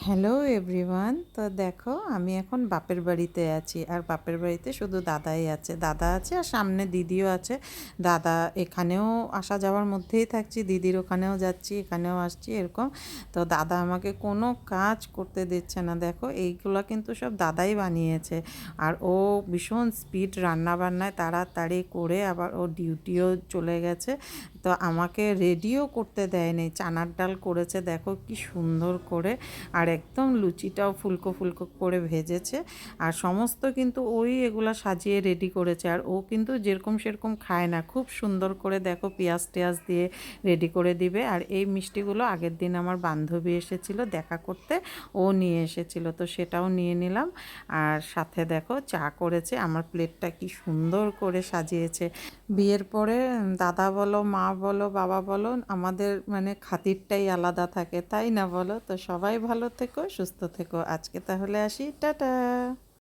Hello everyone. তো দেখো আমি এখন বাপের বাড়িতে আছি, আর বাপের বাড়িতে শুধু দাদাই আছে, দাদা আছে আর সামনে দিদিও আছে। দাদা এখানেও আসা যাওয়ার মধ্যেই থাকছি, দিদির ওখানেও যাচ্ছি, এখানেও আসছি, এরকম। তো দাদা আমাকে কোনো কাজ করতে দিচ্ছে না। দেখো এইগুলো কিন্তু সব দাদাই বানিয়েছে, আর ও ভীষণ স্পিড রান্না বান্নায় তাড়াতাড়ি করে আবার ও ডিউটিও চলে গেছে। তো আমাকে রেডিও করতে দেয়নি, চানার ডাল করেছে দেখো কি সুন্দর করে, আর একদম লুচিটাও ফুলকো ফুলকো করে ভেজেছে। আর সমস্ত কিন্তু ওই এগুলা সাজিয়ে রেডি করেছে, আর ও কিন্তু যেরকম সেরকম খায় না, খুব সুন্দর করে দেখো পেঁয়াজ টেয়াজ দিয়ে রেডি করে দিবে। আর এই মিষ্টিগুলো আগের দিন আমার বান্ধবী এসেছিল দেখা করতে, ও নিয়ে এসেছিল, তো সেটাও নিয়ে নিলাম। আর সাথে দেখো চা করেছে, আমার প্লেটটা কি সুন্দর করে সাজিয়েছে। বিয়ের পরে দাদা বলো, মা বলো, বাবা বলো, আমাদের মানে খাতিরটাই আলাদা থাকে, তাই না বলো? তো সবাই ভালো থেকো, সুস্থ থেকো। আজকে তাহলে আসি, টাটা।